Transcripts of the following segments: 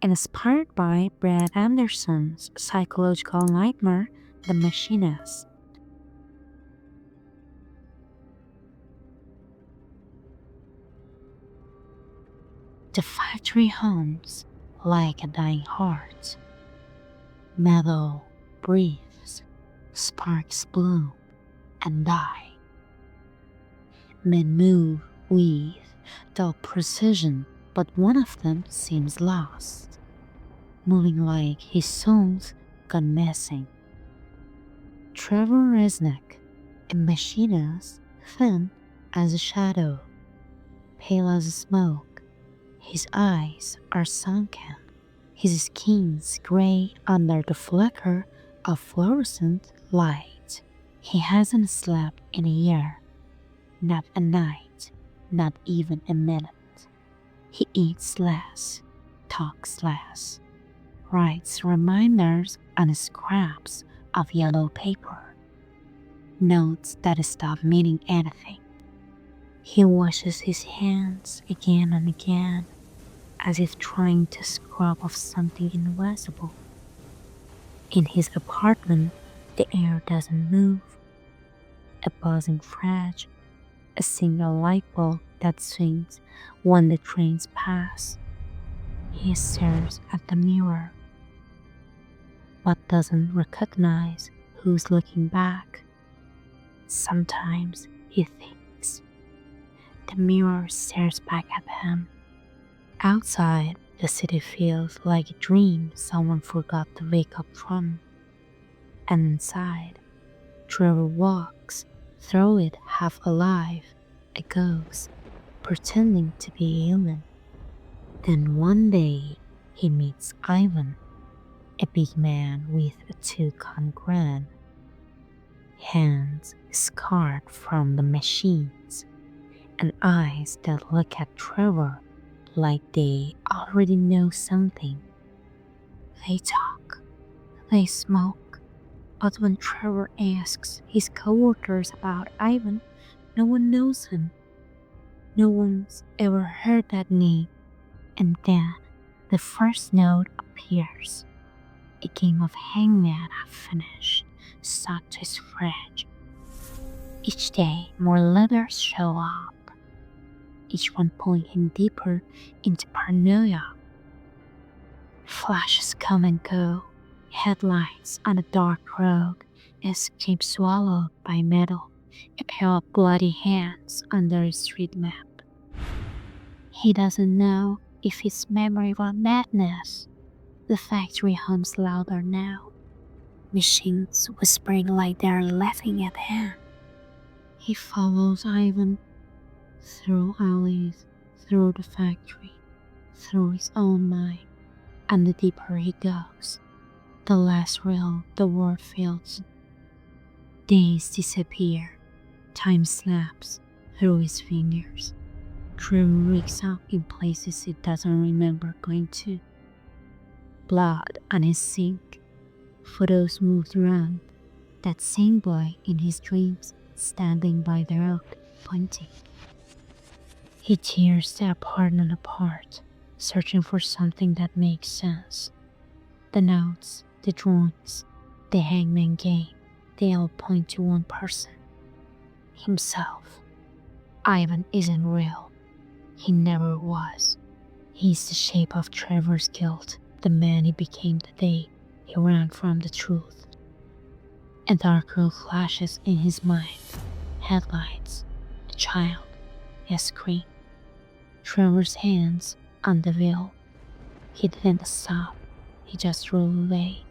inspired by Brad Anderson's psychological nightmare, The Machinist. The factory hums like a dying heart. Metal breathes, sparks bloom and die. Men move with dull precision, but one of them seems lost, moving like his soul's gone missing. Trevor Resnick, a machinist, thin as a shadow, pale as smoke. His eyes are sunken, his skin's gray under the flicker of fluorescent light. He hasn't slept in a year, not a night, not even a minute. He eats less, talks less, writes reminders on scraps of yellow paper, notes that stop meaning anything. He washes his hands again and again, as if trying to scrub off something invisible. In his apartment, the air doesn't move. A buzzing fridge, a single light bulb that swings when the trains pass. He stares at the mirror, but doesn't recognize who's looking back. Sometimes he thinks the mirror stares back at him. Outside, the city feels like a dream someone forgot to wake up from. And inside, Trevor walks through it half alive, a ghost, pretending to be human. Then one day, he meets Ivan, a big man with a toucan grin, hands scarred from the machines, and eyes that look at Trevor like they already know something. They talk, they smoke, but when Trevor asks his coworkers about Ivan, no one knows him. No one's ever heard that name. And then the first note appears. A game of hangman half finished, stuck to his fridge. Each day, more letters show up, each one pulling him deeper into paranoia. Flashes come and go, headlights on a dark road, escape swallowed by metal, a pair of bloody hands under a street map. He doesn't know if his memory was madness. The factory hums louder now, machines whispering like they're laughing at him. He follows Ivan through alleys, through the factory, through his own mind, and the deeper he goes, the less real the world feels. Days disappear, time snaps through his fingers. Trevor wakes up in places he doesn't remember going to. Blood on his sink, photos moved around, that same boy in his dreams standing by the road, pointing. He tears the apartment apart, searching for something that makes sense. The notes, the drawings, the hangman game, they all point to one person. Himself. Ivan isn't real. He never was. He's the shape of Trevor's guilt, the man he became the day he ran from the truth. A dark road flashes in his mind. Headlights, a child, a scream. Trevor's hands on the wheel. He didn't stop, he just rolled away.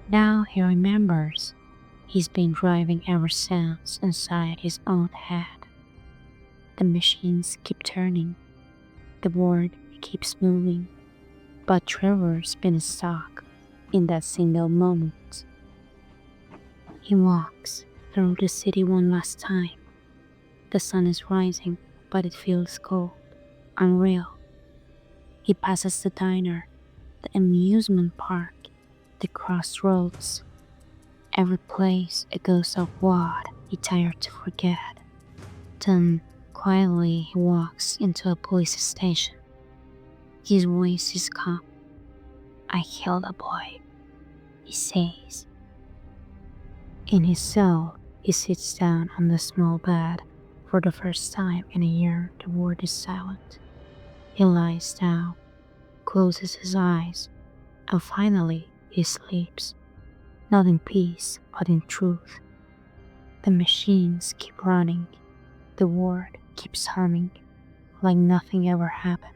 Now he remembers. He's been driving ever since inside his own head. The machines keep turning. The board keeps moving. But Trevor's been stuck in that single moment. He walks through the city one last time. The sun is rising, but it feels cold, unreal. He passes the diner, the amusement park, the crossroads. Every place a ghost of what he tired to forget. Then quietly he walks into a police station. His voice is calm, I killed a boy, he says. In his cell, he sits down on the small bed. For the first time in a year, the ward is silent. He lies down, closes his eyes, and finally he sleeps. Not in peace, but in truth. The machines keep running. The ward keeps humming, like nothing ever happened.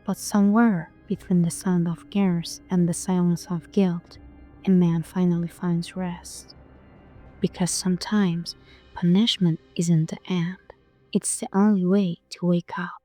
But somewhere between the sound of gears and the silence of guilt, a man finally finds rest. Because sometimes punishment isn't the end, it's the only way to wake up.